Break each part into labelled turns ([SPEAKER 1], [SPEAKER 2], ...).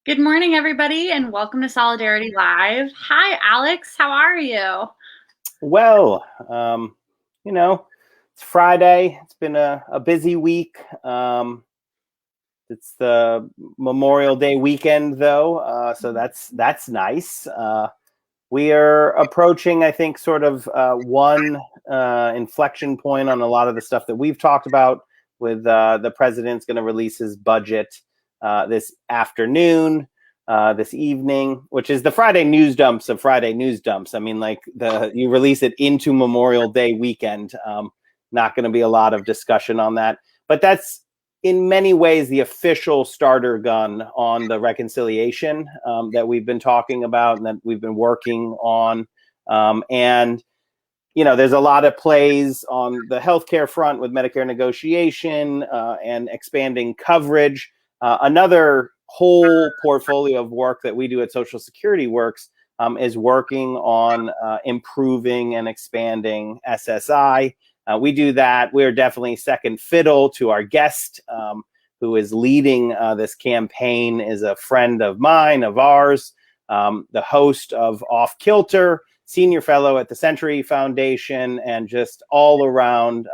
[SPEAKER 1] Good morning, everybody, and welcome to Solidarity Live. Hi, Alex. How are you?
[SPEAKER 2] Well, it's Friday. It's been a busy week. It's the Memorial Day weekend, though, so that's nice. We are approaching, I think, sort of one inflection point on a lot of the stuff that we've talked about. With the president's going to release his budget this afternoon. This evening, which is the Friday news dumps of Friday news dumps. I mean, like you release it into Memorial Day weekend. Not going to be a lot of discussion on that, but that's in many ways the official starter gun on the reconciliation that we've been talking about and that we've been working on. And there's a lot of plays on the healthcare front with Medicare negotiation and expanding coverage. Another whole portfolio of work that we do at Social Security Works is working on improving and expanding SSI. We do that. We're definitely second fiddle to our guest who is leading this campaign, is a friend of mine, of ours, the host of Off Kilter, senior fellow at the Century Foundation, and just all around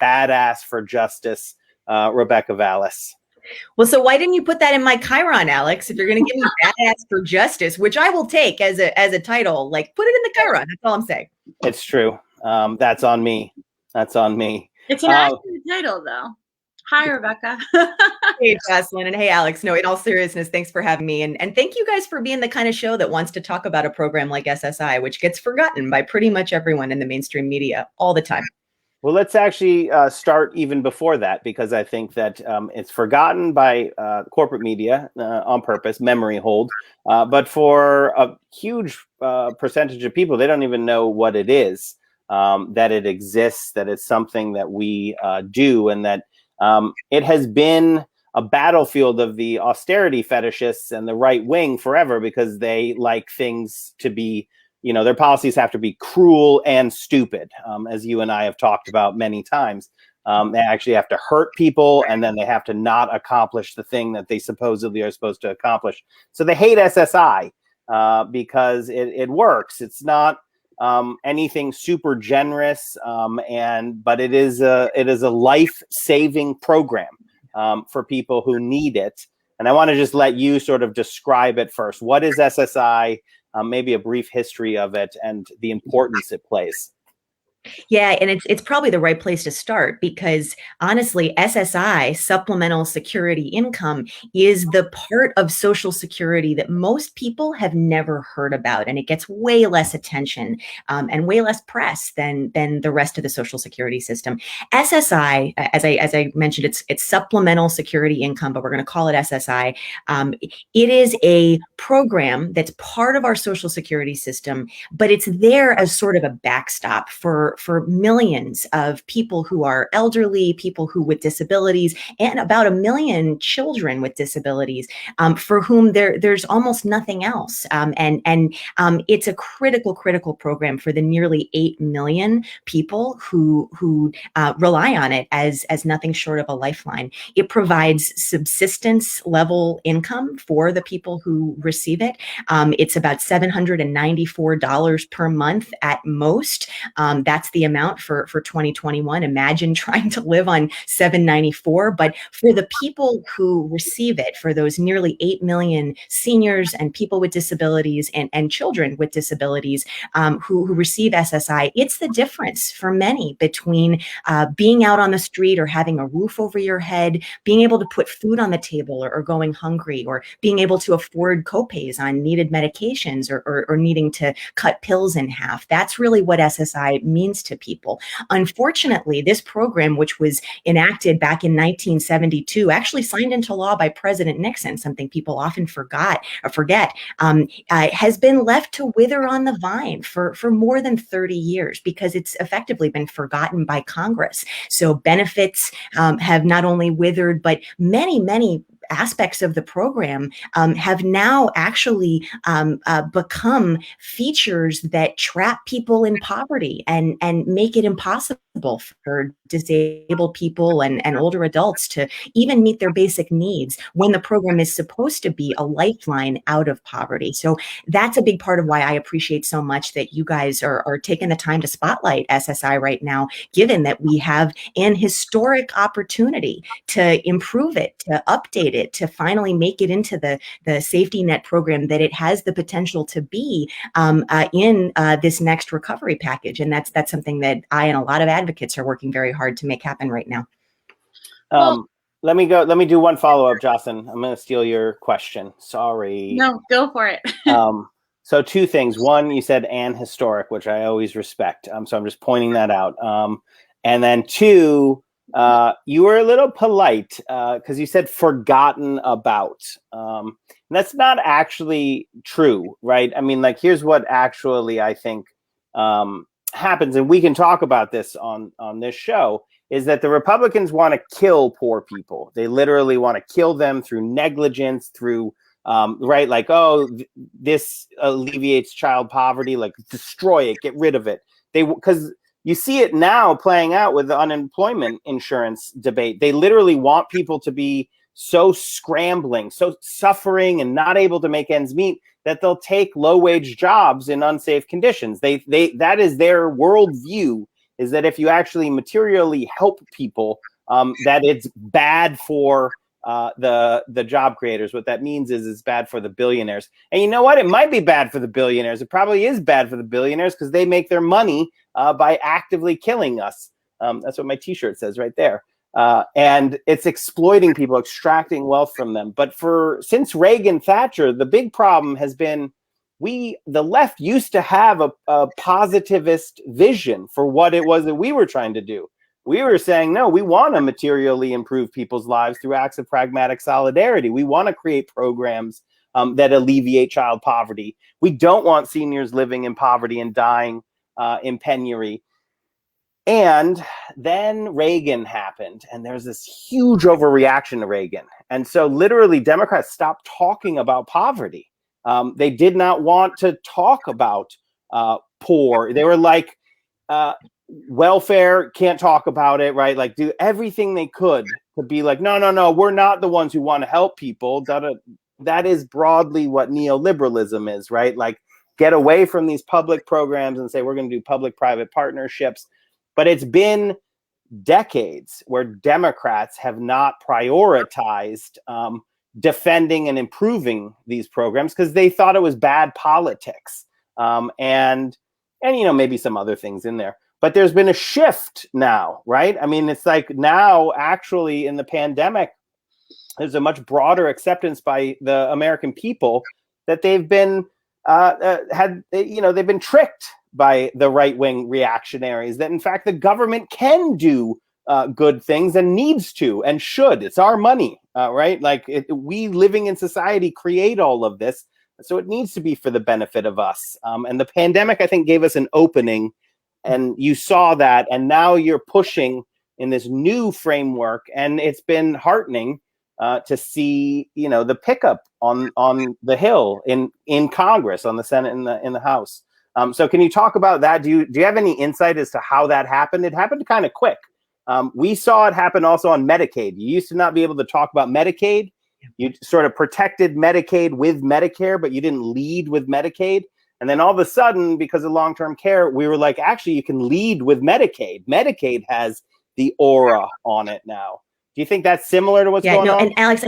[SPEAKER 2] badass for justice, Rebecca Vallas.
[SPEAKER 3] Well, so why didn't you put that in my Chiron, Alex? If you're going to give me badass for justice, which I will take as a title, like put it in the Chiron. That's all I'm saying.
[SPEAKER 2] It's true. That's on me. That's on me.
[SPEAKER 1] It's an accurate title, though. Hi, Rebecca.
[SPEAKER 3] Hey, Jocelyn, and hey, Alex. No, in all seriousness, thanks for having me. And thank you guys for being the kind of show that wants to talk about a program like SSI, which gets forgotten by pretty much everyone in the mainstream media all the time.
[SPEAKER 2] Well, let's actually start even before that, because I think that it's forgotten by corporate media on purpose, memory hold. But for a huge percentage of people, they don't even know what it is, that it exists, that it's something that we do, and that it has been a battlefield of the austerity fetishists and the right wing forever, because they like things to be, their policies have to be cruel and stupid, as you and I have talked about many times. They actually have to hurt people, and then they have to not accomplish the thing that they supposedly are supposed to accomplish. So they hate SSI because it works. It's not anything super generous, but it is a life-saving program for people who need it. And I want to just let you sort of describe it first. What is SSI? Maybe a brief history of it and the importance it plays.
[SPEAKER 3] Yeah, and it's probably the right place to start, because honestly, SSI, Supplemental Security Income, is the part of Social Security that most people have never heard about, and it gets way less attention and way less press than the rest of the Social Security system. SSI, as I mentioned, it's Supplemental Security Income, but we're going to call it SSI. It is a program that's part of our Social Security system, but it's there as sort of a backstop for millions of people who are elderly, people who with disabilities, and about 1 million children with disabilities, for whom there's almost nothing else. And it's a critical program for the nearly 8 million people who rely on it as nothing short of a lifeline. It provides subsistence level income for the people who receive it. It's about $794 per month at most. That's the amount for 2021. Imagine trying to live on $794. But for the people who receive it, for those nearly 8 million seniors and people with disabilities and children with disabilities who receive SSI, it's the difference for many between being out on the street or having a roof over your head, being able to put food on the table or going hungry, or being able to afford copays on needed medications or needing to cut pills in half. That's really what SSI means to people. Unfortunately, this program, which was enacted back in 1972, actually signed into law by President Nixon, something people often forget, has been left to wither on the vine for more than 30 years because it's effectively been forgotten by Congress. So benefits have not only withered, but many aspects of the program have now actually become features that trap people in poverty and make it impossible for disabled people and older adults to even meet their basic needs when the program is supposed to be a lifeline out of poverty. So that's a big part of why I appreciate so much that you guys are taking the time to spotlight SSI right now, given that we have an historic opportunity to improve it, to update it, to finally make it into the safety net program that it has the potential to be in this next recovery package. And that's something that I and a lot of advocates are working very hard to make happen right now.
[SPEAKER 2] Let me do one follow-up, Jocelyn. I'm going to steal your question. Sorry.
[SPEAKER 1] No, go for it.
[SPEAKER 2] So two things. One, you said "and historic," which I always respect. So I'm just pointing that out. And then two, you were a little polite because you said "forgotten about." And that's not actually true, right? I mean, like, here's what actually I think happens, and we can talk about this on this show, is that the Republicans want to kill poor people. They literally want to kill them through negligence, through right, like, oh, this alleviates child poverty, like destroy it, get rid of it. Because you see it now playing out with the unemployment insurance debate. They literally want people to be so scrambling, so suffering, and not able to make ends meet that they'll take low-wage jobs in unsafe conditions. That is their worldview, is that if you actually materially help people, that it's bad for the job creators. What that means is it's bad for the billionaires. And you know what? It might be bad for the billionaires. It probably is bad for the billionaires because they make their money by actively killing us. That's what my t-shirt says right there. And it's exploiting people, extracting wealth from them. But since Reagan, Thatcher, the big problem has been the left used to have a positivist vision for what it was that we were trying to do. We were saying, no, we want to materially improve people's lives through acts of pragmatic solidarity. We want to create programs that alleviate child poverty. We don't want seniors living in poverty and dying in penury. And then Reagan happened, and there's this huge overreaction to Reagan. And so literally Democrats stopped talking about poverty. They did not want to talk about poor. They were like, welfare, can't talk about it, right? Like, do everything they could to be like, no, we're not the ones who want to help people. That is broadly what neoliberalism is, right? Like, get away from these public programs and say, we're going to do public-private partnerships. But it's been decades where Democrats have not prioritized defending and improving these programs because they thought it was bad politics. And maybe some other things in there. But there's been a shift now, right? I mean, it's like now actually in the pandemic, there's a much broader acceptance by the American people that they've been they've been tricked by the right-wing reactionaries, that in fact the government can do good things and needs to and should. It's our money, right? Like we living in society create all of this. So it needs to be for the benefit of us. And the pandemic, I think, gave us an opening, and you saw that. And now you're pushing in this new framework, and it's been heartening to see, the pickup on the Hill in Congress, on the Senate and in the House. So can you talk about that? Do you have any insight as to how that happened? It happened kind of quick. We saw it happen also on Medicaid. You used to not be able to talk about Medicaid. You sort of protected Medicaid with Medicare, but you didn't lead with Medicaid. And then all of a sudden, because of long-term care, we were like, actually, you can lead with Medicaid. Medicaid has the aura on it now. Do you think that's similar to what's going on?
[SPEAKER 3] And Alex,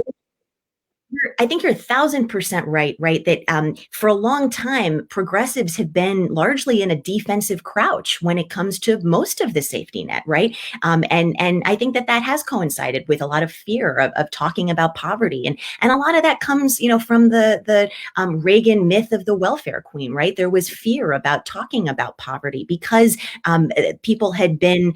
[SPEAKER 3] I think you're 1,000% right? That for a long time, progressives have been largely in a defensive crouch when it comes to most of the safety net, right? And I think that has coincided with a lot of fear of talking about poverty, and a lot of that comes, from the Reagan myth of the welfare queen, right? There was fear about talking about poverty because people had been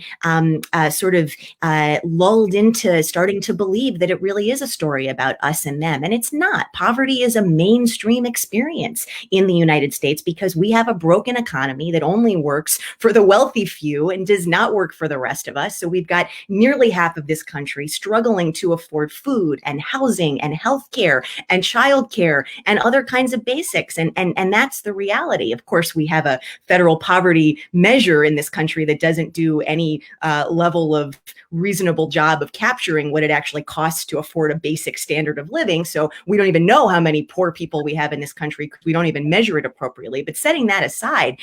[SPEAKER 3] lulled into starting to believe that it really is a story about us and them. And it's It's not. Poverty is a mainstream experience in the United States because we have a broken economy that only works for the wealthy few and does not work for the rest of us. So we've got nearly half of this country struggling to afford food and housing and healthcare and childcare and other kinds of basics. And that's the reality. Of course, we have a federal poverty measure in this country that doesn't do any level of reasonable job of capturing what it actually costs to afford a basic standard of living. So we don't even know how many poor people we have in this country because we don't even measure it appropriately. But setting that aside,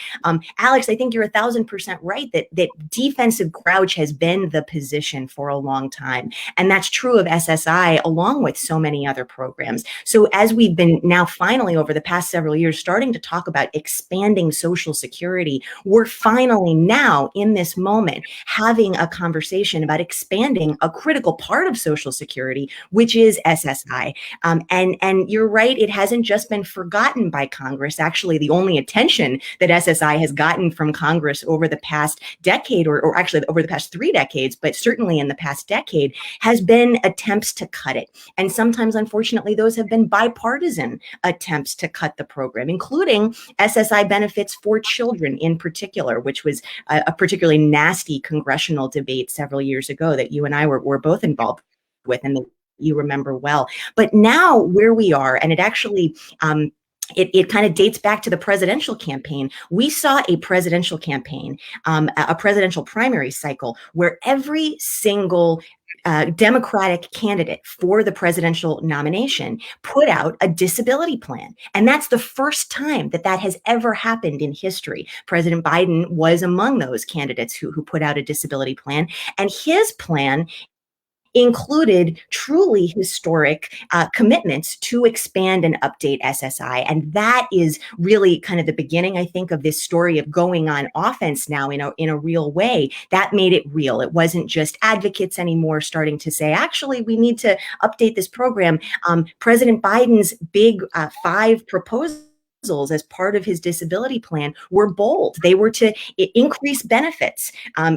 [SPEAKER 3] Alex, I think you're 1,000% right that defensive crouch has been the position for a long time. And that's true of SSI along with so many other programs. So as we've been now finally over the past several years starting to talk about expanding Social Security, we're finally now in this moment having a conversation about expanding a critical part of Social Security, which is SSI. And you're right, it hasn't just been forgotten by Congress. Actually, the only attention that SSI has gotten from Congress over the past decade, or actually over the past 3 decades, but certainly in the past decade, has been attempts to cut it. And sometimes, unfortunately, those have been bipartisan attempts to cut the program, including SSI benefits for children in particular, which was a particularly nasty congressional debate several years ago that you and I were both involved with and that you remember well. But now where we are, and it actually it kind of dates back to the presidential campaign. We saw a presidential campaign, a presidential primary cycle where every single Democratic candidate for the presidential nomination put out a disability plan. And that's the first time that has ever happened in history. President Biden was among those candidates who put out a disability plan. And his plan included truly historic commitments to expand and update SSI. And that is really kind of the beginning, I think, of this story of going on offense now in a real way. That made it real. It wasn't just advocates anymore starting to say, actually, we need to update this program. President Biden's big 5 proposals as part of his disability plan were bold. They were to increase benefits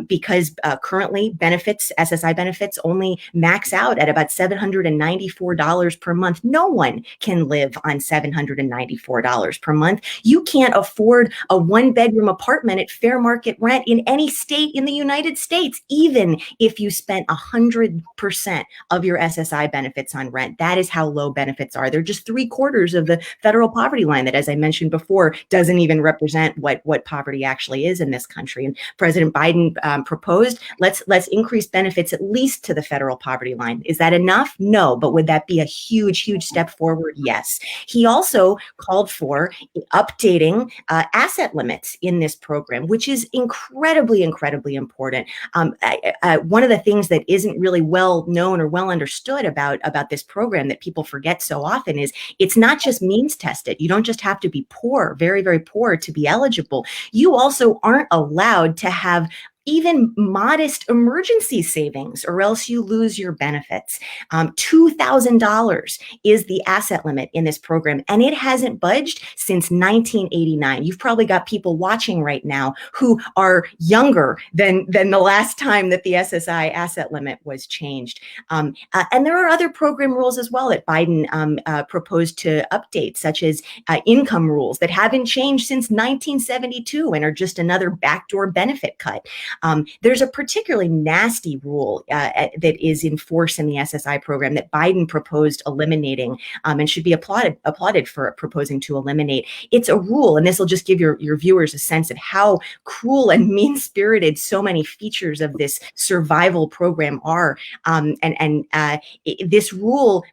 [SPEAKER 3] because currently SSI benefits only max out at about $794 per month. No one can live on $794 per month. You can't afford a 1-bedroom apartment at fair market rent in any state in the United States, even if you spent 100% of your SSI benefits on rent. That is how low benefits are. They're just 3/4 of the federal poverty line that, as I mentioned before, doesn't even represent what poverty actually is in this country. And President Biden proposed, let's increase benefits at least to the federal poverty line. Is that enough? No. But would that be a huge, huge step forward? Yes. He also called for updating asset limits in this program, which is incredibly, incredibly important. One of the things that isn't really well known or well understood about this program that people forget so often is it's not just means tested. You don't just have to be poor, very, very poor to be eligible. You also aren't allowed to have even modest emergency savings, or else you lose your benefits. $2,000 is the asset limit in this program, and it hasn't budged since 1989. You've probably got people watching right now who are younger than the last time that the SSI asset limit was changed. And there are other program rules as well that Biden proposed to update, such as income rules that haven't changed since 1972 and are just another backdoor benefit cut. There's a particularly nasty rule that is in force in the SSI program that Biden proposed eliminating and should be applauded for proposing to eliminate. It's a rule, and this will just give your viewers a sense of how cruel and mean-spirited so many features of this survival program are. This rule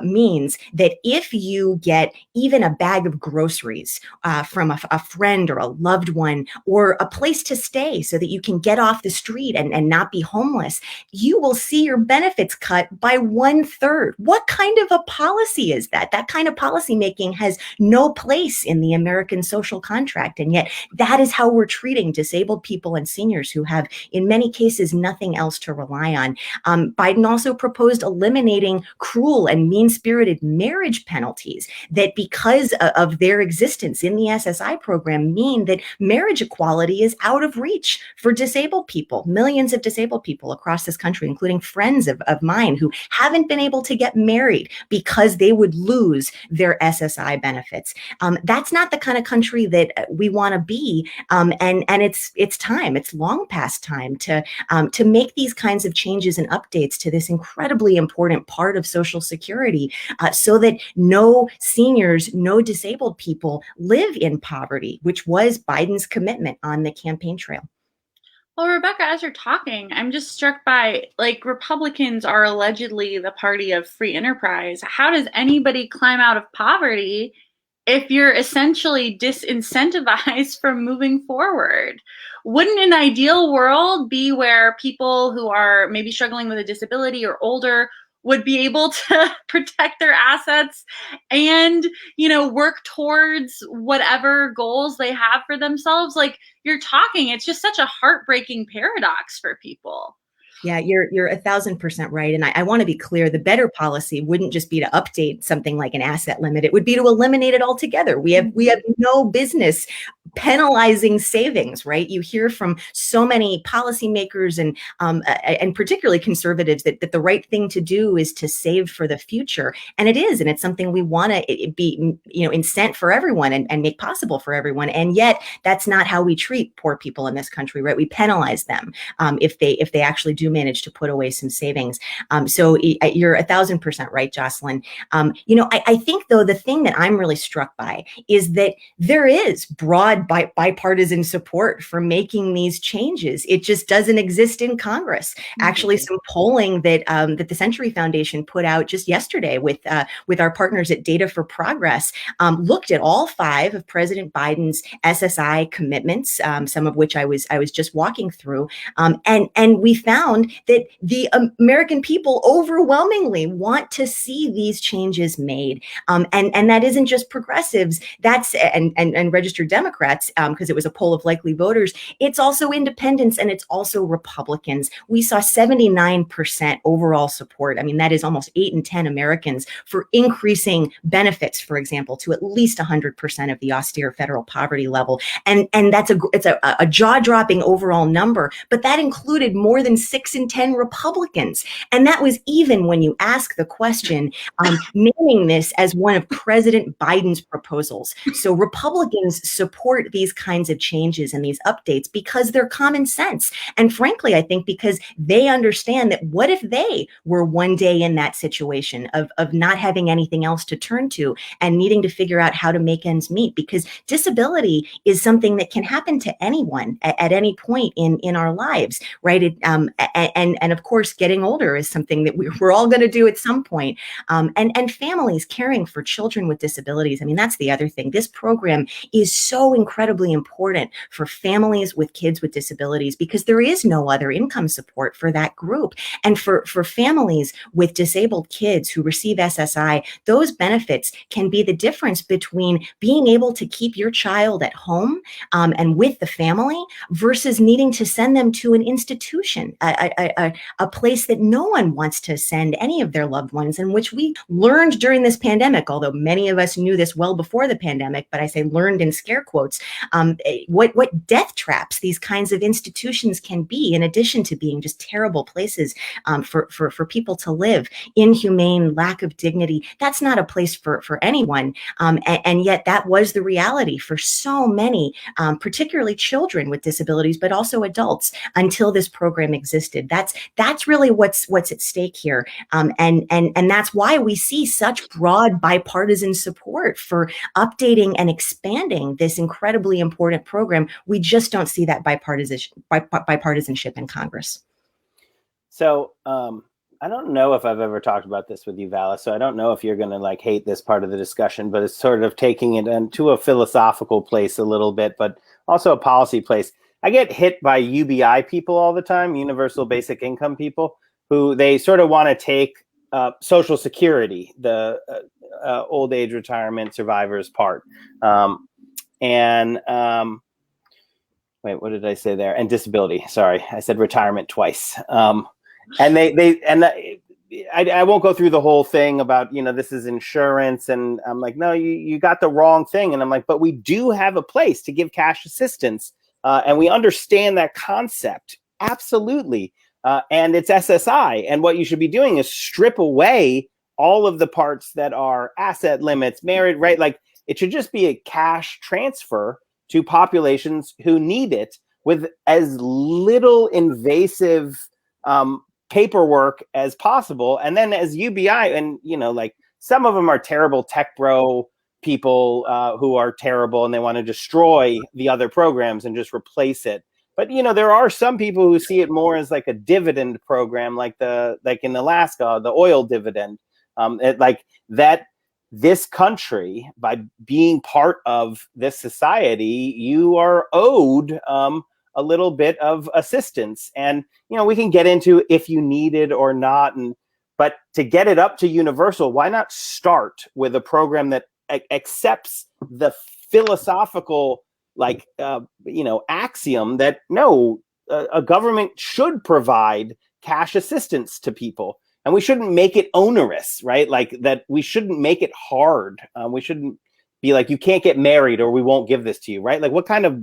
[SPEAKER 3] means that if you get even a bag of groceries from a friend or a loved one, or a place to stay so that you can get off the street and not be homeless, you will see your benefits cut by 1/3. What kind of a policy is that? That kind of policy making has no place in the American social contract. And yet that is how we're treating disabled people and seniors who have, in many cases, nothing else to rely on. Biden also proposed eliminating cruel and mean-spirited marriage penalties that, because of their existence in the SSI program, mean that marriage equality is out of reach for disabled people. Millions of disabled people across this country, including friends of mine who haven't been able to get married because they would lose their SSI benefits. That's not the kind of country that we want to be. And it's time. It's long past time to make these kinds of changes and updates to this incredibly important part of Social Security, so that no seniors, no disabled people live in poverty, which was Biden's commitment on the campaign trail.
[SPEAKER 1] Well, Rebecca, as you're talking, I'm just struck by, like, Republicans are allegedly the party of free enterprise. How does anybody climb out of poverty if you're essentially disincentivized from moving forward? Wouldn't an ideal world be where people who are maybe struggling with a disability or older would be able to protect their assets and, work towards whatever goals they have for themselves? Like you're talking, it's just such a heartbreaking paradox for people.
[SPEAKER 3] Yeah, you're 1,000% right. And I want to be clear, the better policy wouldn't just be to update something like an asset limit. It would be to eliminate it altogether. We have no business penalizing savings, right? You hear from so many policymakers and particularly conservatives that the right thing to do is to save for the future. And it is, and it's something we want to be, incent for everyone and make possible for everyone. And yet that's not how we treat poor people in this country, right? We penalize them if they actually do manage to put away some savings. So you're 1,000% right, Jocelyn. I think, though, the thing that I'm really struck by is that there is broad bipartisan support for making these changes. It just doesn't exist in Congress. Actually, some polling that the Century Foundation put out just yesterday with our partners at Data for Progress looked at all 5 of President Biden's SSI commitments, some of which I was just walking through, and we found that the American people overwhelmingly want to see these changes made, and that isn't just progressives. That's and registered Democrats, because it was a poll of likely voters. It's also independents and it's also Republicans. We saw 79% overall support. I mean, that is almost 8 in 10 Americans for increasing benefits, for example, to at least 100% of the austere federal poverty level. And that's a jaw-dropping overall number, but that included more than 6 in 10 Republicans. And that was even when you ask the question, naming this as one of President Biden's proposals. So Republicans support these kinds of changes and these updates because they're common sense. And frankly, I think because they understand that what if they were one day in that situation of not having anything else to turn to and needing to figure out how to make ends meet? Because disability is something that can happen to anyone at any point in our lives, right? And of course, getting older is something that we're all going to do at some point. And families caring for children with disabilities. I mean, that's the other thing. This program is so incredibly important for families with kids with disabilities because there is no other income support for that group. And for families with disabled kids who receive SSI, those benefits can be the difference between being able to keep your child at home and with the family versus needing to send them to an institution, a place that no one wants to send any of their loved ones, and which we learned during this pandemic, although many of us knew this well before the pandemic, but I say learned in scare quotes, what death traps these kinds of institutions can be, in addition to being just terrible places for people to live, inhumane, lack of dignity. That's not a place for anyone. And yet that was the reality for so many, particularly children with disabilities, but also adults, until this program existed. That's really what's at stake here. And that's why we see such broad bipartisan support for updating and expanding this incredibly important program. We just don't see that bipartisanship in Congress.
[SPEAKER 2] So I don't know if I've ever talked about this with you, Vallas, so I don't know if you're going to hate this part of the discussion, but it's sort of taking it into a philosophical place a little bit, but also a policy place. I get hit by UBI people all the time, universal basic income people, who they sort of want to take Social Security, the old age retirement survivors part. Wait, what did I say there? And disability. Sorry, I said retirement twice. And I won't go through the whole thing about, this is insurance. And I'm like, no, you got the wrong thing. And I'm like, but we do have a place to give cash assistance. And we understand that concept. Absolutely. And it's SSI. And what you should be doing is strip away all of the parts that are asset limits, merit, right? Like it should just be a cash transfer to populations who need it with as little invasive paperwork as possible. And then as UBI, and like some of them are terrible tech bro people who are terrible and they want to destroy the other programs and just replace it. But there are some people who see it more as like a dividend program, like in Alaska, the oil dividend. Like that, this country, by being part of this society, you are owed a little bit of assistance. And we can get into if you need it or not, but to get it up to universal, why not start with a program that accepts the philosophical axiom that no, a government should provide cash assistance to people, and we shouldn't make it onerous, right? Like that, we shouldn't make it hard. We shouldn't be like, you can't get married or we won't give this to you, right? Like what kind of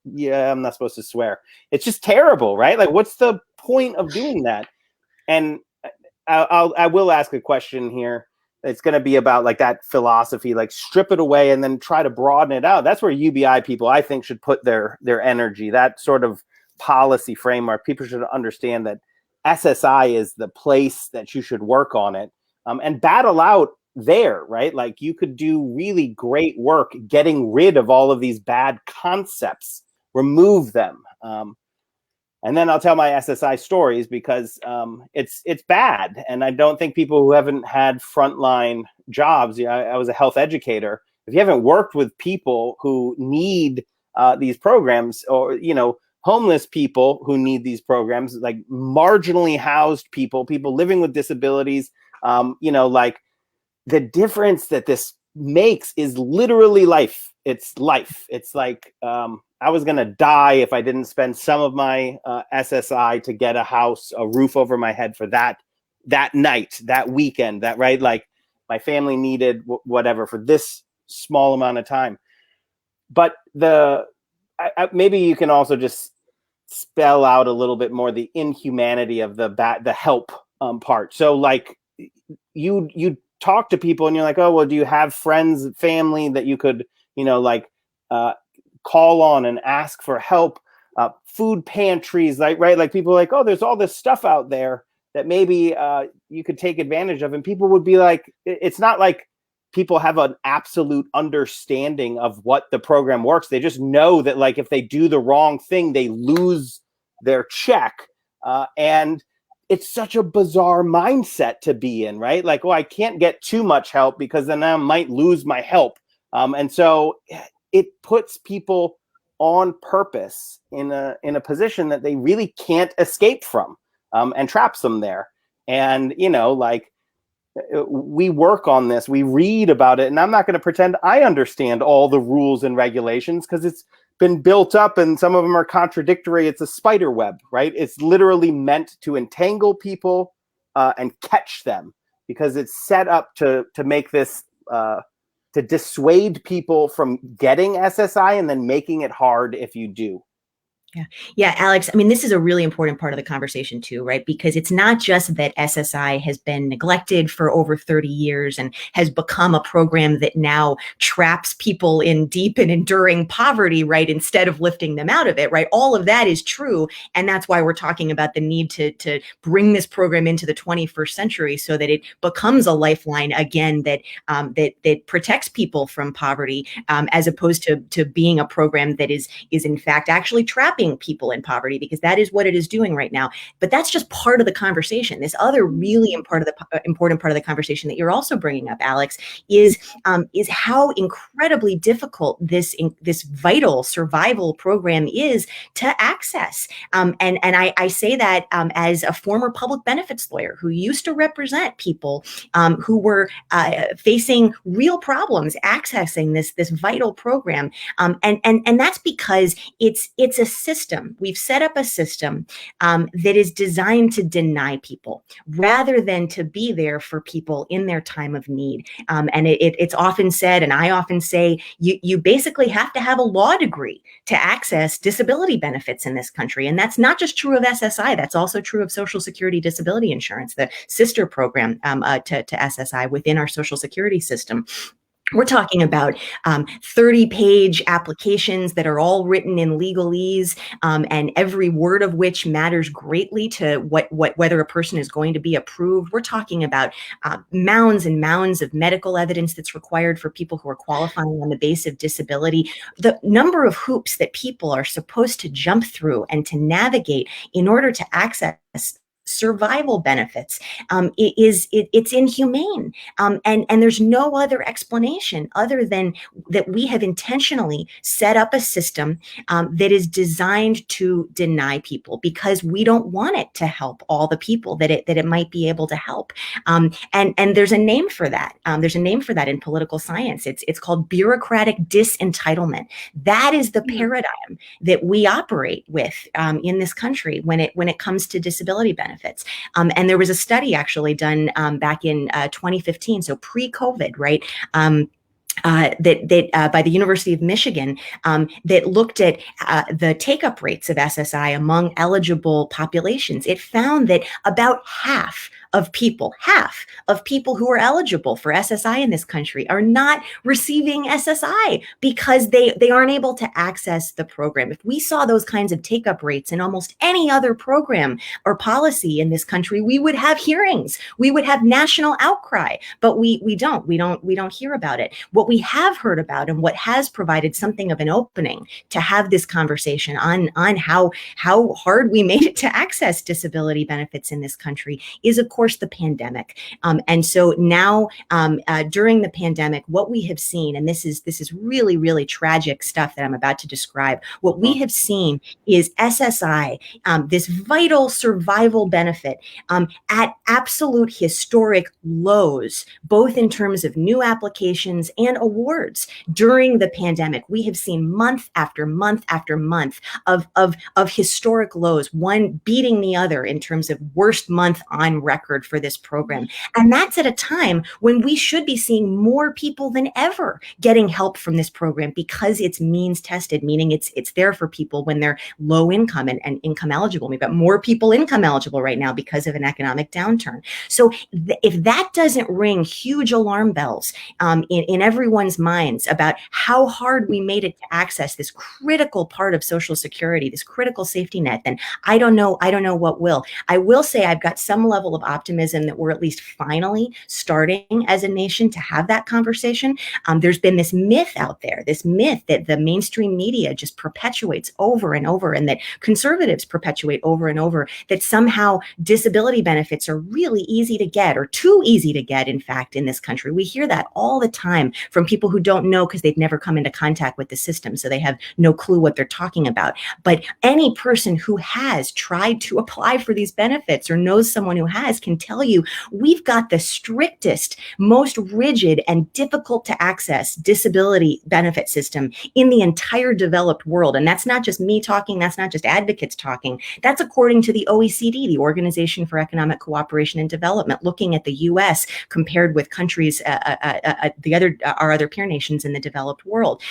[SPEAKER 2] yeah, I'm not supposed to swear. It's just terrible, right? Like what's the point of doing that? And I will ask a question here. It's going to be about like that philosophy, like strip it away and then try to broaden it out. That's where UBI people, I think, should put their energy, that sort of policy framework. People should understand that SSI is the place that you should work on it and battle out there, right? Like you could do really great work getting rid of all of these bad concepts, remove them. And then I'll tell my SSI stories because it's bad. And I don't think people who haven't had frontline jobs, I was a health educator. If you haven't worked with people who need these programs, or, homeless people who need these programs, like marginally housed people living with disabilities, like the difference that this makes is literally life. It's life. It's like, I was going to die if I didn't spend some of my SSI to get a house, a roof over my head for that night, that weekend, that, right? Like my family needed whatever for this small amount of time. But maybe you can also just spell out a little bit more the inhumanity of the help part. So like you talk to people and you're like, oh, well, do you have friends, family that you could, call on and ask for help? Food pantries, right? Like people are like, oh, there's all this stuff out there that maybe you could take advantage of. And people would be like, it's not like people have an absolute understanding of what the program works. They just know that like if they do the wrong thing, they lose their check. And it's such a bizarre mindset to be in, right? Like, well, I can't get too much help because then I might lose my help. And so it puts people on purpose in a position that they really can't escape from, and traps them there. And, we work on this, we read about it, and I'm not going to pretend I understand all the rules and regulations because it's been built up and some of them are contradictory. It's a spider web, right? It's literally meant to entangle people and catch them because it's set up to make this to dissuade people from getting SSI and then making it hard if you do.
[SPEAKER 3] Yeah, Alex, I mean, this is a really important part of the conversation too, right? Because it's not just that SSI has been neglected for over 30 years and has become a program that now traps people in deep and enduring poverty, right? Instead of lifting them out of it, right? All of that is true. And that's why we're talking about the need to bring this program into the 21st century so that it becomes a lifeline again that protects people from poverty, as opposed to being a program that is in fact actually trapping people in poverty, because that is what it is doing right now. But that's just part of the conversation. This other really important part of the conversation that you're also bringing up, Alex, is how incredibly difficult this vital survival program is to access. And I say that as a former public benefits lawyer who used to represent people who were facing real problems accessing this vital program. And that's because it's a system system. We've set up a system that is designed to deny people rather than to be there for people in their time of need. And it's often said, and I often say, you basically have to have a law degree to access disability benefits in this country. And that's not just true of SSI, that's also true of Social Security Disability Insurance, the sister program to SSI within our Social Security system. We're talking about 30-page applications that are all written in legalese, and every word of which matters greatly to whether a person is going to be approved. We're talking about mounds and mounds of medical evidence that's required for people who are qualifying on the basis of disability. The number of hoops that people are supposed to jump through and to navigate in order to access survival benefits, it's inhumane, and there's no other explanation other than that we have intentionally set up a system that is designed to deny people because we don't want it to help all the people that it might be able to help, and there's a name for that. There's a name for that in political science. It's called bureaucratic disentitlement. That is the paradigm that we operate with in this country when it comes to disability benefits. And there was a study actually done back in 2015, so pre-COVID, right? That by the University of Michigan, that looked at the take-up rates of SSI among eligible populations. It found that about half of people who are eligible for SSI in this country are not receiving SSI because they aren't able to access the program. If we saw those kinds of take-up rates in almost any other program or policy in this country, we would have hearings, we would have national outcry, but we don't hear about it. What we have heard about and what has provided something of an opening to have this conversation on how hard we made it to access disability benefits in this country is, of course, the pandemic. And so now during the pandemic, what we have seen, and this is really, really tragic stuff that I'm about to describe, what we have seen is SSI, this vital survival benefit, at absolute historic lows, both in terms of new applications and awards during the pandemic. We have seen month after month after month of historic lows, one beating the other in terms of worst month on record for this program. And that's at a time when we should be seeing more people than ever getting help from this program because it's means tested, meaning it's there for people when they're low income and income eligible. We've got more people income eligible right now because of an economic downturn. So if that doesn't ring huge alarm bells in everyone's minds about how hard we made it to access this critical part of Social Security, this critical safety net, then I don't know what will. I will say I've got some level of optimism that we're at least finally starting as a nation to have that conversation. There's been this myth out there, this myth that the mainstream media just perpetuates over and over, and that conservatives perpetuate over and over, that somehow disability benefits are really easy to get, or too easy to get, in fact, in this country. We hear that all the time from people who don't know because they've never come into contact with the system, so they have no clue what they're talking about. But any person who has tried to apply for these benefits or knows someone who has can tell you we've got the strictest, most rigid and difficult to access disability benefit system in the entire developed world. And that's not just me talking, that's not just advocates talking. That's according to the OECD, the Organization for Economic Cooperation and Development, looking at the US compared with countries, our other peer nations in the developed world.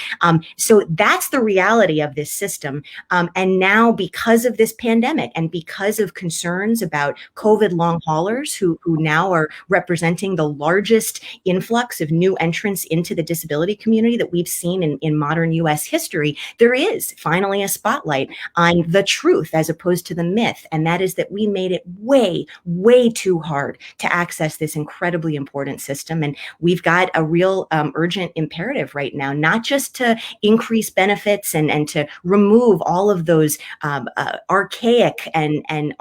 [SPEAKER 3] So that's the reality of this system. And now, because of this pandemic and because of concerns about COVID long haulers who now are representing the largest influx of new entrants into the disability community that we've seen in modern US history, there is finally a spotlight on the truth as opposed to the myth. And that is that we made it way, way too hard to access this incredibly important system. And we've got a real urgent imperative right now, not just to increase benefits and to remove all of those archaic and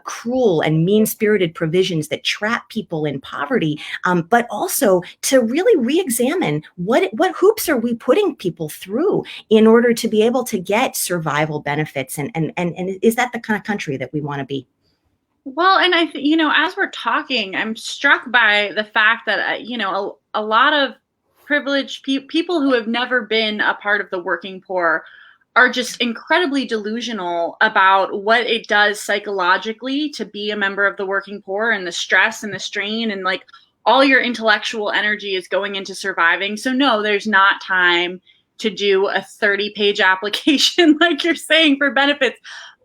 [SPEAKER 3] cruel and mean-spirited provisions that trap people in poverty, but also to really re-examine what hoops are we putting people through in order to be able to get survival benefits, and is that the kind of country that we want to be?
[SPEAKER 1] Well, and as we're talking, I'm struck by the fact that, a lot of privileged people who have never been a part of the working poor are just incredibly delusional about what it does psychologically to be a member of the working poor, and the stress and the strain, and like all your intellectual energy is going into surviving. So no, there's not time to do a 30-page application like you're saying for benefits.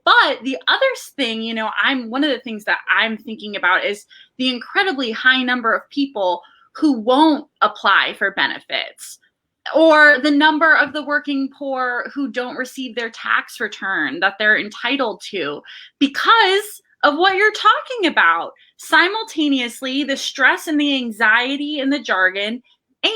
[SPEAKER 1] But the other thing, you know, one of the things that I'm thinking about is the incredibly high number of people who won't apply for benefits, or the number of the working poor who don't receive their tax return that they're entitled to because of what you're talking about. Simultaneously, the stress and the anxiety and the jargon.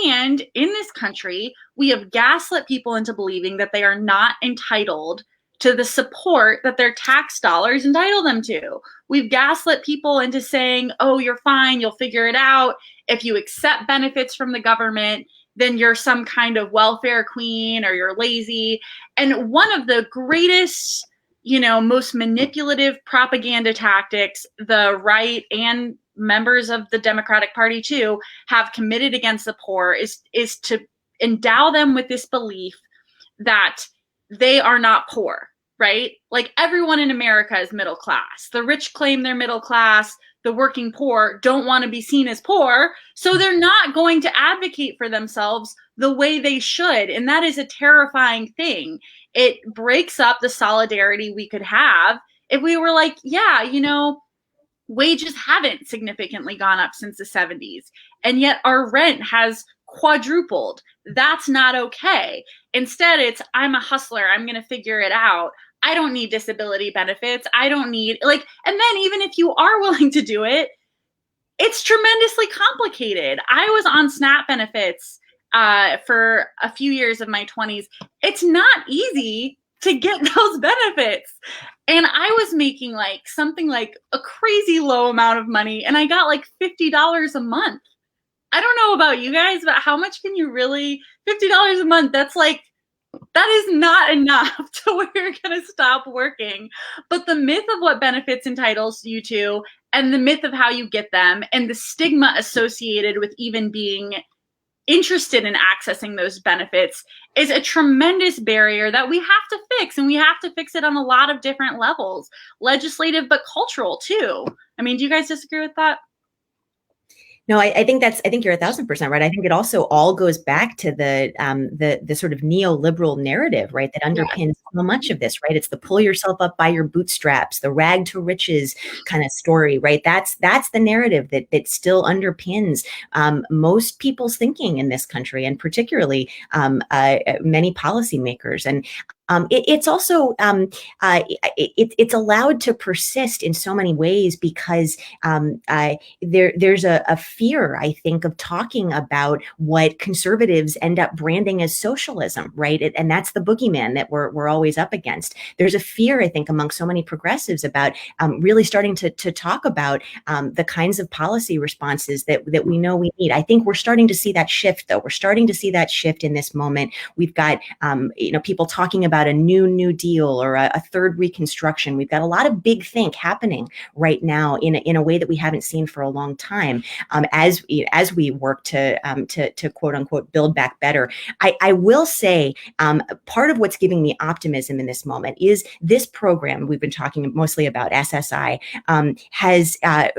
[SPEAKER 1] And in this country, we have gaslit people into believing that they are not entitled to the support that their tax dollars entitle them to. We've gaslit people into saying, oh, you're fine, you'll figure it out. If you accept benefits from the government, then you're some kind of welfare queen, or you're lazy. And one of the greatest, you know, most manipulative propaganda tactics the right and members of the Democratic Party too have committed against the poor is to endow them with this belief that they are not poor, right? Like everyone in America is middle class. The rich claim they're middle class. The working poor don't want to be seen as poor, so they're not going to advocate for themselves the way they should. And that is a terrifying thing. It breaks up the solidarity we could have if we were like, yeah, you know, wages haven't significantly gone up since the 70s, and yet our rent has quadrupled. That's not okay. Instead, it's, I'm a hustler, I'm going to figure it out. I don't need disability benefits. I don't need, like, and then even if you are willing to do it, it's tremendously complicated. I was on SNAP benefits for a few years of my 20s. It's not easy to get those benefits. And I was making like something like a crazy low amount of money, and I got like $50 a month. I don't know about you guys, but how much can you really, $50 a month, that's like, that is not enough to where you're going to stop working. But the myth of what benefits entitles you to, and the myth of how you get them, and the stigma associated with even being interested in accessing those benefits is a tremendous barrier that we have to fix. And we have to fix it on a lot of different levels, legislative, but cultural too. I mean, do you guys disagree with that?
[SPEAKER 3] No, I think you're 1,000% right. I think it also all goes back to the sort of neoliberal narrative, right, that underpins so much of this, right? It's the pull yourself up by your bootstraps, the rag to riches kind of story, right? That's the narrative that still underpins most people's thinking in this country, and particularly many policymakers. And it's also it's allowed to persist in so many ways because there's a fear, I think, of talking about what conservatives end up branding as socialism, right? And that's the boogeyman that we're always up against. There's a fear, I think, among so many progressives about really starting to talk about the kinds of policy responses that we know we need. I think we're starting to see that shift, though. We're starting to see that shift in this moment. We've got people talking about a new deal or a third reconstruction. We've got a lot of big think happening right now in a way that we haven't seen for a long time. As we work to quote unquote build back better, I will say part of what's giving me optimism in this moment is this program we've been talking mostly about, SSI, has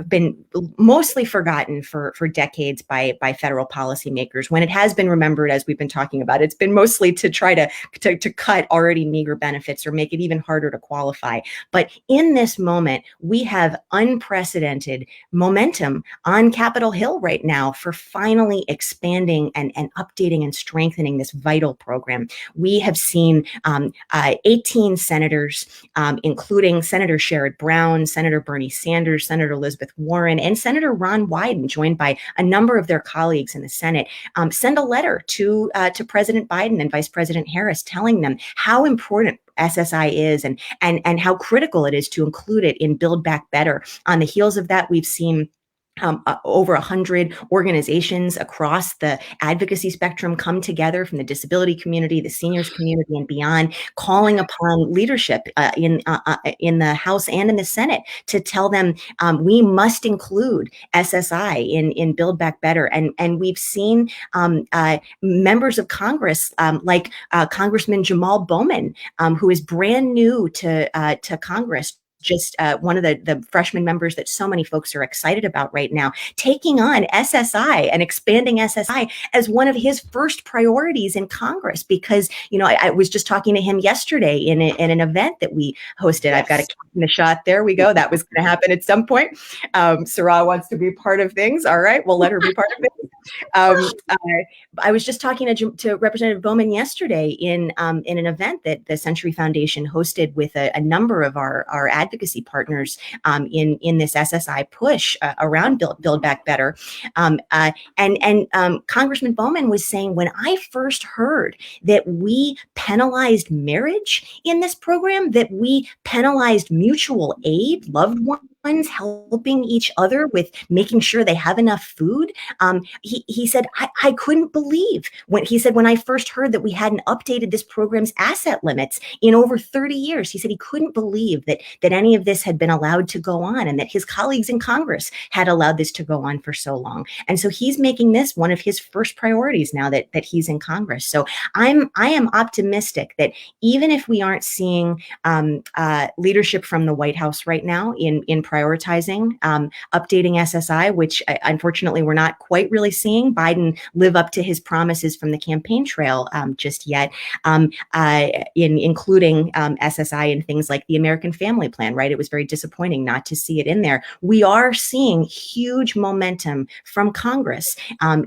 [SPEAKER 3] been mostly forgotten for decades by federal policymakers. When it has been remembered, as we've been talking about, it's been mostly to try to cut already meager benefits or make it even harder to qualify. But in this moment, we have unprecedented momentum on Capitol Hill right now for finally expanding and updating and strengthening this vital program. We have seen 18 senators, including Senator Sherrod Brown, Senator Bernie Sanders, Senator Elizabeth Warren, and Senator Ron Wyden, joined by a number of their colleagues in the Senate, send a letter to President Biden and Vice President Harris telling them how important SSI is and how critical it is to include it in Build Back Better. On the heels of that, we've seen over 100 organizations across the advocacy spectrum come together, from the disability community, the seniors community, and beyond, calling upon leadership in the House and in the Senate to tell them we must include SSI in Build Back Better. And we've seen members of Congress like Congressman Jamal Bowman, who is brand new to Congress, just one of the freshman members that so many folks are excited about right now, taking on SSI and expanding SSI as one of his first priorities in Congress. Because, you know, I was just talking to him yesterday in an event that we hosted. Yes. I've got a cat in the shot. There we go. That was going to happen at some point. Sarah wants to be part of things. All right, we'll let her be part of things. I was just talking to Representative Bowman yesterday in an event that the Century Foundation hosted with a number of our advocacy partners in this SSI push around Build Back Better. Congressman Bowman was saying, when I first heard that we penalized marriage in this program, that we penalized mutual aid, loved ones helping each other with making sure they have enough food. He said, I couldn't believe when I first heard that we hadn't updated this program's asset limits in over 30 years. He said he couldn't believe that any of this had been allowed to go on, and that his colleagues in Congress had allowed this to go on for so long. And so he's making this one of his first priorities now that he's in Congress. So I am optimistic that even if we aren't seeing leadership from the White House right now in prioritizing updating SSI, which unfortunately we're not quite really seeing Biden live up to his promises from the campaign trail just yet, in including SSI and things like the American Family Plan, right? It was very disappointing not to see it in there. We are seeing huge momentum from Congress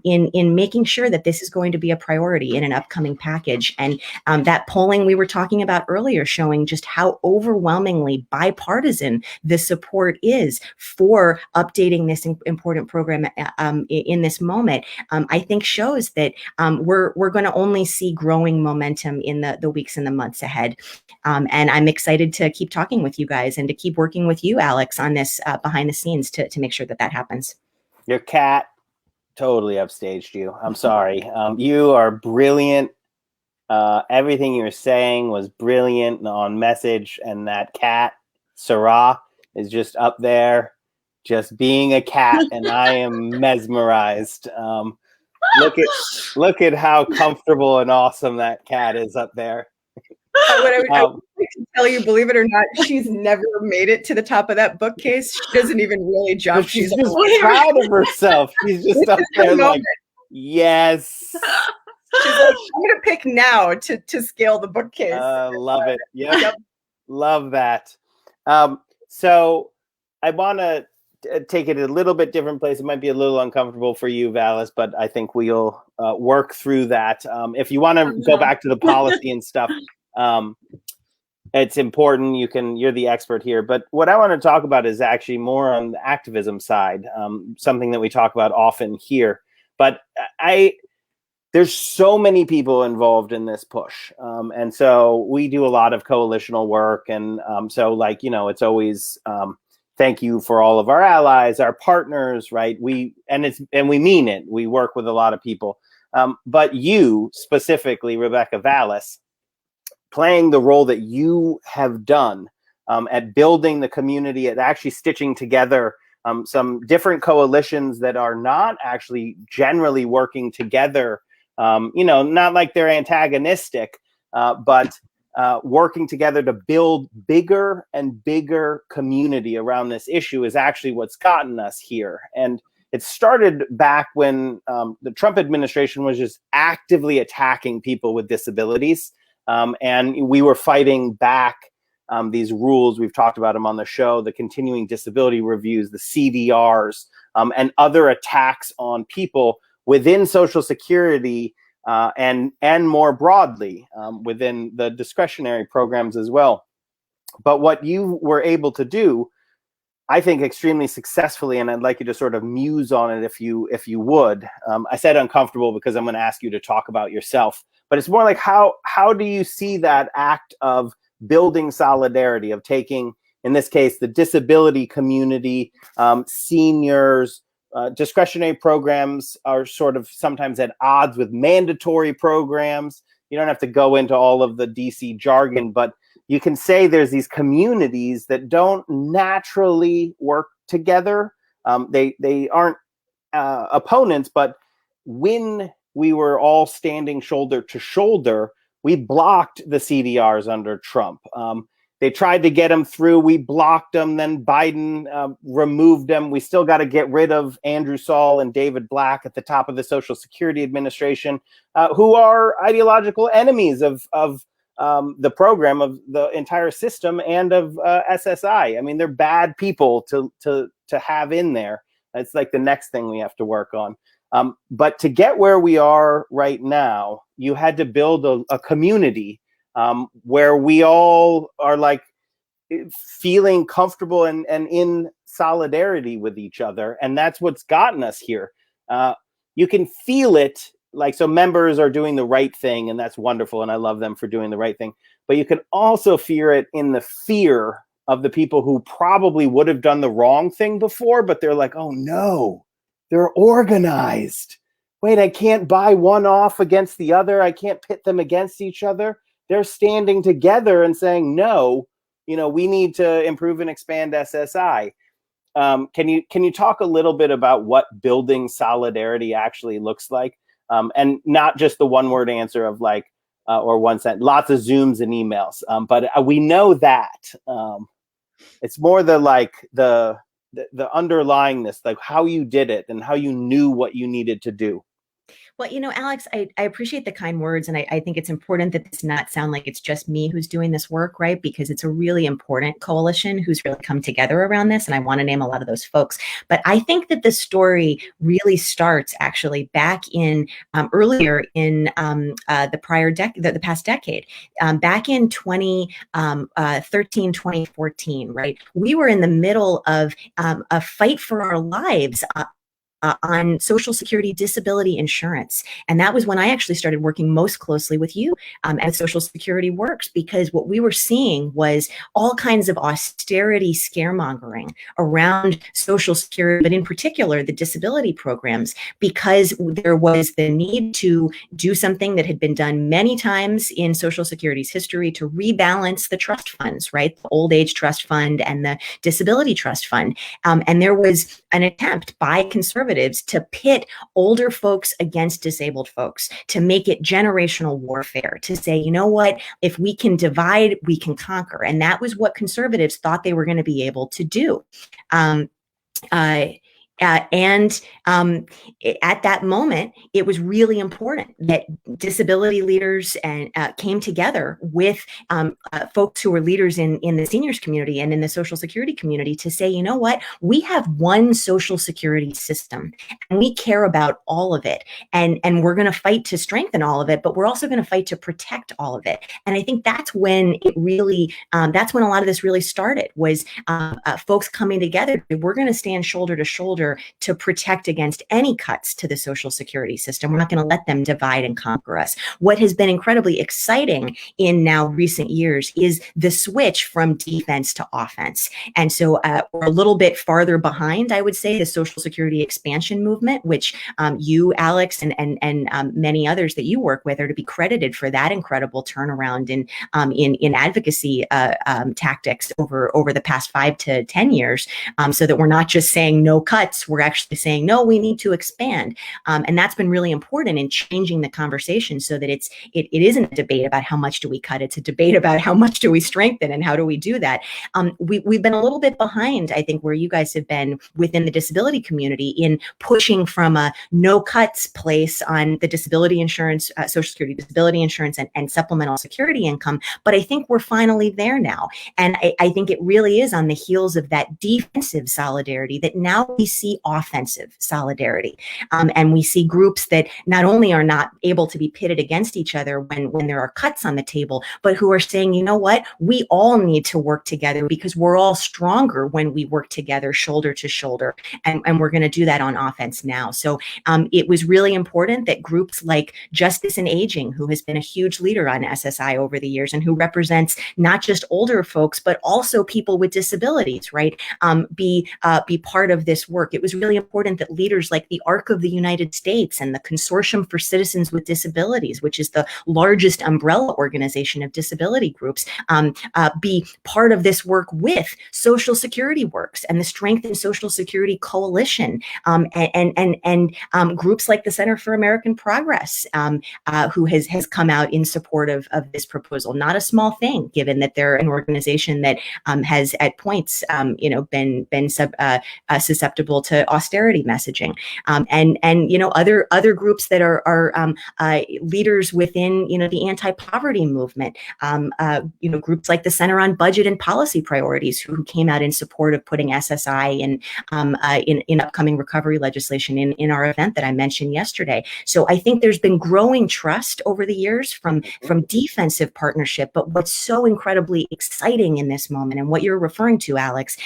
[SPEAKER 3] in making sure that this is going to be a priority in an upcoming package. And that polling we were talking about earlier, showing just how overwhelmingly bipartisan the support is for updating this important program in this moment, I think shows that we're going to only see growing momentum in the weeks and the months ahead. And I'm excited to keep talking with you guys and to keep working with you, Alex, on this behind the scenes to make sure that happens.
[SPEAKER 2] Your cat totally upstaged you. I'm sorry. You are brilliant. Everything you were saying was brilliant on message, and that cat, Sarah, is just up there, just being a cat, and I am mesmerized. Look at how comfortable and awesome that cat is up there.
[SPEAKER 3] I would like to tell you, believe it or not, she's never made it to the top of that bookcase. She doesn't even really jump.
[SPEAKER 2] She's just proud of herself. She's just up there like, yes.
[SPEAKER 3] She's like, I'm going to pick now to scale the bookcase.
[SPEAKER 2] Love it. Yep. Love that. So I want to take it a little bit different place. It might be a little uncomfortable for you, Vallas, but I think we'll work through that. If you want to go back to the policy and stuff, it's important. You're the expert here. But what I want to talk about is actually more on the activism side, something that we talk about often here. But there's so many people involved in this push. And so we do a lot of coalitional work. And so it's always thank you for all of our allies, our partners, right? We mean it. We work with a lot of people. But you specifically, Rebecca Vallas, playing the role that you have done at building the community, at actually stitching together some different coalitions that are not actually generally working together, not like they're antagonistic, but working together to build bigger and bigger community around this issue is actually what's gotten us here. And it started back when the Trump administration was just actively attacking people with disabilities. And we were fighting back these rules. We've talked about them on the show, the continuing disability reviews, the CDRs, and other attacks on people within Social Security and more broadly within the discretionary programs as well. But what you were able to do, I think, extremely successfully, and I'd like you to sort of muse on it if you would. I said uncomfortable because I'm going to ask you to talk about yourself, but it's more like how do you see that act of building solidarity, of taking, in this case, the disability community, seniors, discretionary programs are sort of sometimes at odds with mandatory programs. You don't have to go into all of the DC jargon, but you can say there's these communities that don't naturally work together. They aren't opponents, but when we were all standing shoulder to shoulder, we blocked the CDRs under Trump. They tried to get them through. We blocked them. Then Biden removed them. We still got to get rid of Andrew Saul and David Black at the top of the Social Security Administration, who are ideological enemies of the program, of the entire system, and of SSI. I mean, they're bad people to have in there. It's like the next thing we have to work on. But to get where we are right now, you had to build a community where we all are like feeling comfortable and in solidarity with each other. And that's what's gotten us here. You can feel it. Like, so members are doing the right thing, and that's wonderful. And I love them for doing the right thing. But you can also fear it in the fear of the people who probably would have done the wrong thing before, but they're like, oh no, they're organized. Wait, I can't buy one off against the other. I can't pit them against each other. They're standing together and saying, no, we need to improve and expand SSI. Can you talk a little bit about what building solidarity actually looks like? And not just the one word answer of like, or one sentence, lots of Zooms and emails. But we know that it's more the underlyingness, like how you did it and how you knew what you needed to do.
[SPEAKER 3] Well, Alex, I appreciate the kind words. And I think it's important that this not sound like it's just me who's doing this work, right? Because it's a really important coalition who's really come together around this. And I want to name a lot of those folks. But I think that the story really starts actually back in earlier in the past decade, back in 2013, 2014, right? We were in the middle of a fight for our lives on Social Security disability insurance. And that was when I actually started working most closely with you as Social Security Works, because what we were seeing was all kinds of austerity scaremongering around Social Security, but in particular the disability programs, because there was the need to do something that had been done many times in Social Security's history to rebalance the trust funds, right? The old age trust fund and the disability trust fund. And there was an attempt by conservatives to pit older folks against disabled folks, to make it generational warfare, to say, you know what, if we can divide, we can conquer. And that was what conservatives thought they were going to be able to do. At that moment, it was really important that disability leaders came together with folks who were leaders in the seniors community and in the Social Security community to say, you know what, we have one Social Security system and we care about all of it. And we're going to fight to strengthen all of it, but we're also going to fight to protect all of it. And I think that's when it really, that's when a lot of this really started, was folks coming together. We're going to stand shoulder to shoulder to protect against any cuts to the Social Security system. We're not going to let them divide and conquer us. What has been incredibly exciting in now recent years is the switch from defense to offense. And so we're a little bit farther behind, I would say, the Social Security expansion movement, which you, Alex, and many others that you work with are to be credited for that incredible turnaround in advocacy tactics over the past 5 to 10 years, so that we're not just saying no cuts, we're actually saying, no, we need to expand. And that's been really important in changing the conversation so that it isn't a debate about how much do we cut. It's a debate about how much do we strengthen and how do we do that. We've been a little bit behind, I think, where you guys have been within the disability community in pushing from a no cuts place on the disability insurance, Social Security disability insurance and supplemental security income. But I think we're finally there now. And I think it really is on the heels of that defensive solidarity that now we see offensive solidarity. And we see groups that not only are not able to be pitted against each other when there are cuts on the table, but who are saying, you know what, we all need to work together because we're all stronger when we work together shoulder to shoulder. And we're going to do that on offense now. So it was really important that groups like Justice and Aging, who has been a huge leader on SSI over the years and who represents not just older folks, but also people with disabilities, right, be part of this work. work, it was really important that leaders like the ARC of the United States and the Consortium for Citizens with Disabilities, which is the largest umbrella organization of disability groups, be part of this work with Social Security Works and the Strengthened Social Security Coalition, and groups like the Center for American Progress, who has come out in support of this proposal. Not a small thing, given that they're an organization that has at points, been susceptible to austerity messaging, and other groups that are leaders within the anti-poverty movement, groups like the Center on Budget and Policy Priorities, who came out in support of putting SSI in upcoming recovery legislation in our event that I mentioned yesterday. So I think there's been growing trust over the years from defensive partnership. But what's so incredibly exciting in this moment, and what you're referring to, Alex,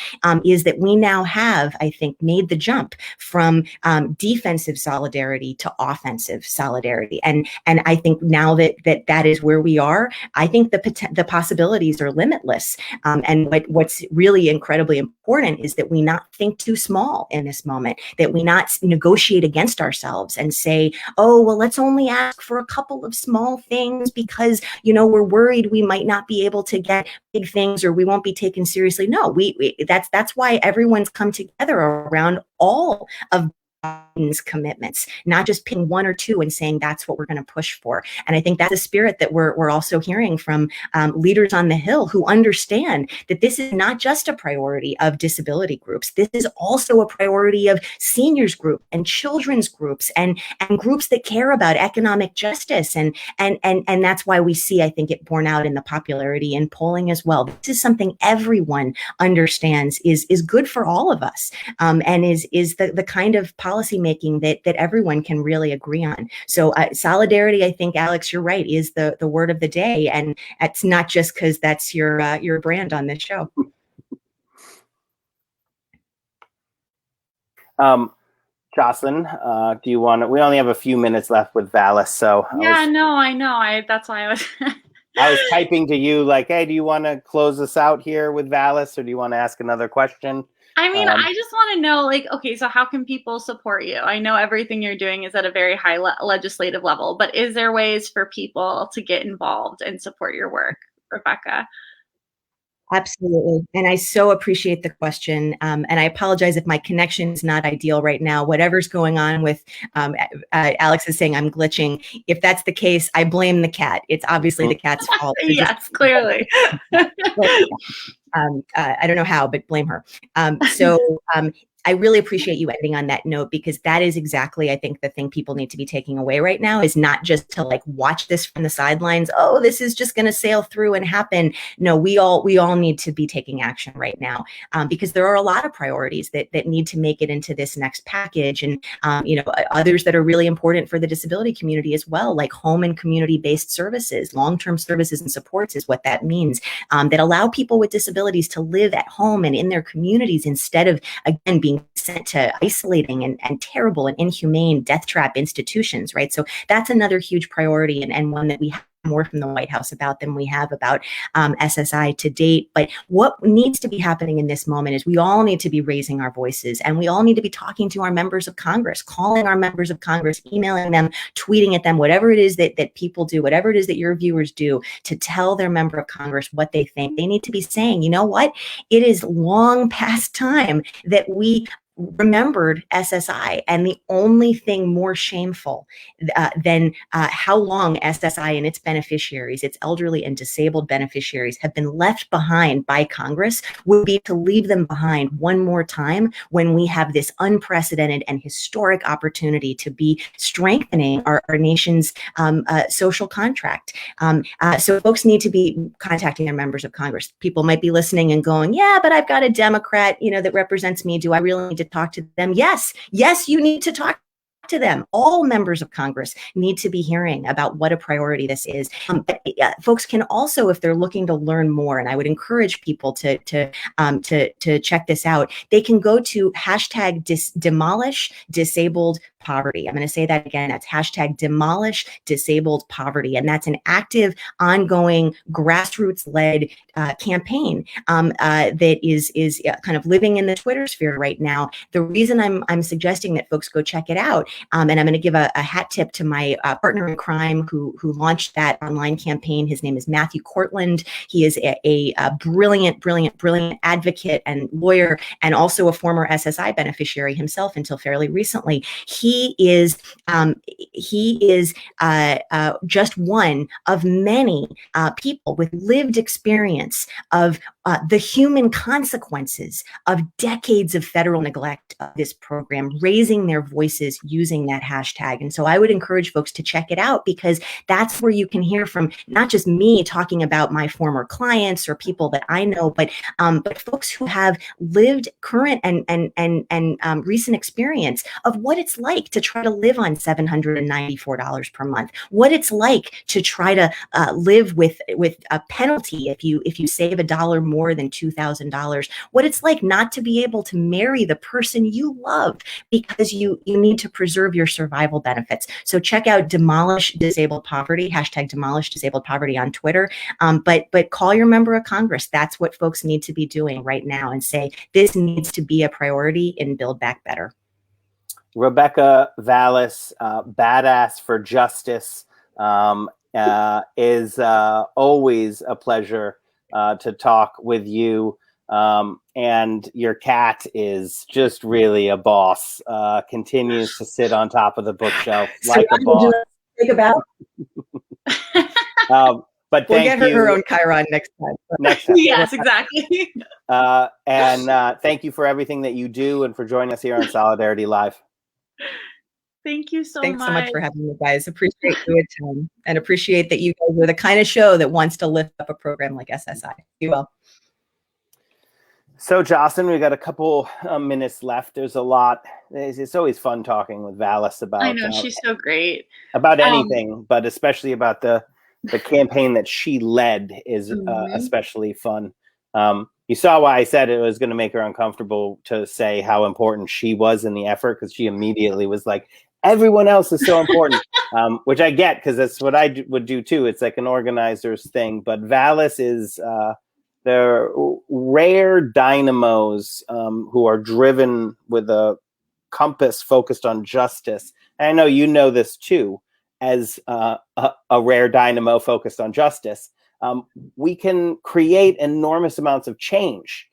[SPEAKER 3] is that we now have, I think, made the jump from defensive solidarity to offensive solidarity. And I think now that is where we are, I think the possibilities are limitless. And what's really incredibly important is that we not think too small in this moment, that we not negotiate against ourselves and say, oh, well, let's only ask for a couple of small things because, we're worried we might not be able to get big things or we won't be taken seriously. No, that's why everyone's come together around all of Biden's commitments, not just picking one or two and saying that's what we're going to push for. And I think that's a spirit that we're also hearing from leaders on the Hill who understand that this is not just a priority of disability groups. This is also a priority of seniors group and children's groups and groups that care about economic justice. And that's why we see, I think, it borne out in the popularity in polling as well. This is something everyone understands is good for all of us, and is the kind of policy making that everyone can really agree on. So solidarity, I think, Alex, you're right, is the word of the day, and it's not just because that's your brand on this show.
[SPEAKER 2] Jocelyn, do you want to? We only have a few minutes left with Vallas, so
[SPEAKER 1] I know. That's why I was.
[SPEAKER 2] I was typing to you like, hey, do you want to close us out here with Vallas, or do you want to ask another question?
[SPEAKER 1] I mean, I just want to know, okay, so how can people support you? I know everything you're doing is at a very high legislative level, but is there ways for people to get involved and support your work, Rebecca?
[SPEAKER 3] Absolutely. And I so appreciate the question. And I apologize if my connection is not ideal right now. Whatever's going on with Alex is saying I'm glitching. If that's the case, I blame the cat. It's obviously the cat's fault.
[SPEAKER 1] Yes, clearly.
[SPEAKER 3] I don't know how, but blame her. I really appreciate you ending on that note, because that is exactly, I think, the thing people need to be taking away right now is not just to watch this from the sidelines. Oh, this is just going to sail through and happen. No, we all need to be taking action right now, because there are a lot of priorities that need to make it into this next package, and others that are really important for the disability community as well, like home and community-based services, long-term services and supports is what that means, that allow people with disabilities to live at home and in their communities instead of, again, being sent to isolating and terrible and inhumane death trap institutions, right? So that's another huge priority, and one that we have more from the White House about than we have about SSI to date. But what needs to be happening in this moment is we all need to be raising our voices, and we all need to be talking to our members of Congress, calling our members of Congress, emailing them, tweeting at them, whatever it is that people do, whatever it is that your viewers do, to tell their member of Congress what they think. They need to be saying, you know what? It is long past time that we remembered SSI, and the only thing more shameful than how long SSI and its beneficiaries, its elderly and disabled beneficiaries, have been left behind by Congress would be to leave them behind one more time when we have this unprecedented and historic opportunity to be strengthening our nation's social contract. So folks need to be contacting their members of Congress. People might be listening and going, yeah, but I've got a Democrat, that represents me. Do I really need to talk to them? Yes, you need to talk to them. All members of Congress need to be hearing about what a priority this is. But folks can also, if they're looking to learn more, and I would encourage people to check this out, they can go to hashtag demolish disabled poverty. I'm going to say that again. That's hashtag demolish disabled poverty. And that's an active, ongoing, grassroots-led campaign that is kind of living in the Twitter sphere right now. The reason I'm suggesting that folks go check it out, and I'm going to give a hat tip to my partner in crime who launched that online campaign. His name is Matthew Cortland. He is a brilliant advocate and lawyer, and also a former SSI beneficiary himself until fairly recently. He is just one of many people with lived experience of the human consequences of decades of federal neglect of this program, raising their voices using that hashtag. And so I would encourage folks to check it out, because that's where you can hear from not just me talking about my former clients or people that I know, but folks who have lived current and recent experience of what it's like to try to live on $794 per month, what it's like to try to live with a penalty if you save $1 more than $2,000, what it's like not to be able to marry the person you love because you need to preserve your survival benefits. So check out Demolish Disabled Poverty, hashtag Demolish Disabled Poverty on Twitter. But call your member of Congress. That's what folks need to be doing right now, and say this needs to be a priority in Build Back Better.
[SPEAKER 2] Rebecca Vallas, Badass for Justice, is always a pleasure to talk with you. And your cat is just really a boss, continues to sit on top of the bookshelf like a boss.
[SPEAKER 3] Think about.
[SPEAKER 2] But
[SPEAKER 3] we'll
[SPEAKER 2] thank
[SPEAKER 3] get
[SPEAKER 2] you.
[SPEAKER 3] her own Chiron next time.
[SPEAKER 2] Next time.
[SPEAKER 1] Yes, exactly.
[SPEAKER 2] And thank you for everything that you do and for joining us here on Solidarity Live.
[SPEAKER 1] Thank you so much.
[SPEAKER 3] Thanks so much for having me, guys. Appreciate you time, and appreciate that you guys are the kind of show that wants to lift up a program like SSI. You will.
[SPEAKER 2] So, Jocelyn, we got a couple minutes left. There's a lot. It's always fun talking with Vallas about.
[SPEAKER 1] I know, she's so great.
[SPEAKER 2] About anything, but especially about the campaign that she led is especially fun. You saw why I said it was going to make her uncomfortable to say how important she was in the effort, because she immediately was like, everyone else is so important, which I get, because that's what I would do too. It's like an organizer's thing. But Vallas is they're rare dynamos who are driven with a compass focused on justice. And I know you know this too, as a rare dynamo focused on justice. We can create enormous amounts of change.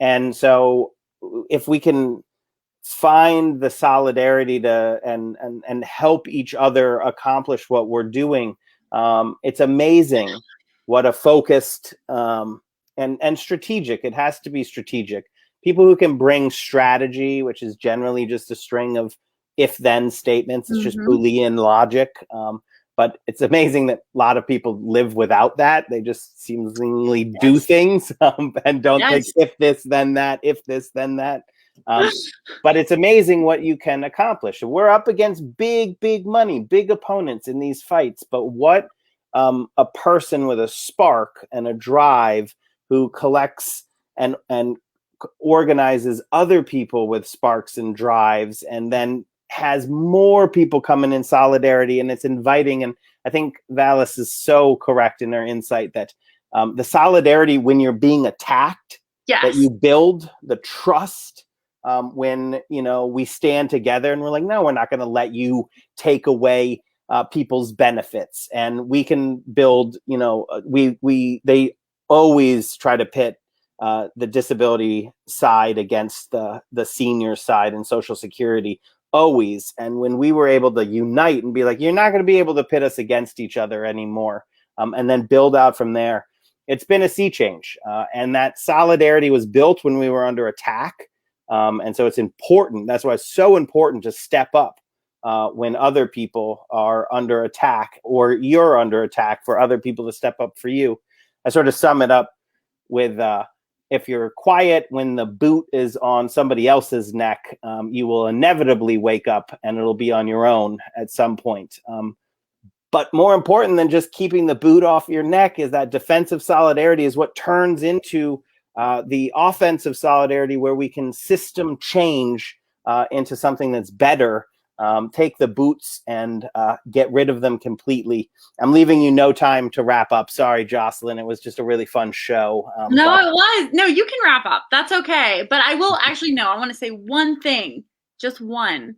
[SPEAKER 2] And so if we can find the solidarity to and help each other accomplish what we're doing, it's amazing what a focused and strategic, it has to be strategic. People who can bring strategy, which is generally just a string of if-then statements. It's just Boolean logic. But it's amazing that a lot of people live without that. They just seemingly do things and don't think if this, then that, if this, then that. But it's amazing what you can accomplish. We're up against big money, big opponents in these fights. But what a person with a spark and a drive who collects and organizes other people with sparks and drives, and then has more people coming in solidarity, and it's inviting. And I think Vallas is so correct in her insight that the solidarity when you're being attacked, that you build the trust when, we stand together and we're like, no, we're not going to let you take away people's benefits. And we can build, they always try to pit the disability side against the senior side and Social Security, always. And when we were able to unite and be like, you're not going to be able to pit us against each other anymore, and then build out from there, it's been a sea change. And that solidarity was built when we were under attack. And so it's important. That's why it's so important to step up when other people are under attack, or you're under attack, for other people to step up for you. I sort of sum it up with if you're quiet when the boot is on somebody else's neck, you will inevitably wake up and it'll be on your own at some point. But more important than just keeping the boot off your neck is that defensive solidarity is what turns into the offensive solidarity, where we can system change into something that's better. Take the boots and get rid of them completely. I'm leaving you no time to wrap up. Sorry, Jocelyn. It was just a really fun show.
[SPEAKER 1] No, it was. No, you can wrap up. That's okay. But I will actually, no, I want to say one thing, just one.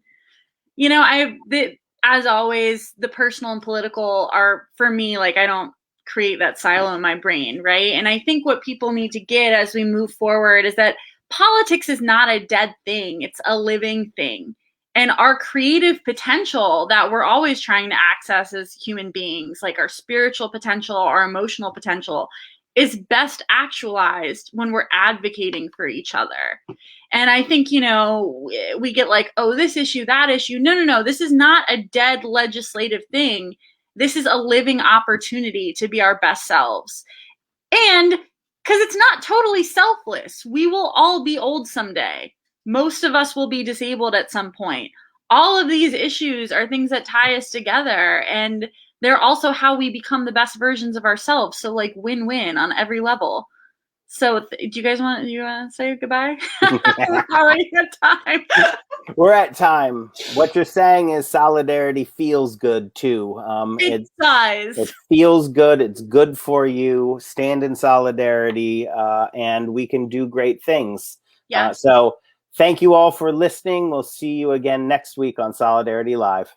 [SPEAKER 1] As always, the personal and political are, for me, like, I don't create that silo in my brain, right? And I think what people need to get as we move forward is that politics is not a dead thing. It's a living thing. And our creative potential that we're always trying to access as human beings, like our spiritual potential, our emotional potential, is best actualized when we're advocating for each other. And I think, we get like, oh, this issue, that issue. No. This is not a dead legislative thing. This is a living opportunity to be our best selves. And because it's not totally selfless, we will all be old someday. Most of us will be disabled at some point. All of these issues are things that tie us together, and they're also how we become the best versions of ourselves. So, like, win-win on every level. So, do you guys want to say goodbye? We're already at time.
[SPEAKER 2] We're at time. What you're saying is solidarity feels good too.
[SPEAKER 1] It does.
[SPEAKER 2] It feels good. It's good for you. Stand in solidarity, and we can do great things.
[SPEAKER 1] Yes.
[SPEAKER 2] So thank you all for listening. We'll see you again next week on Solidarity Live.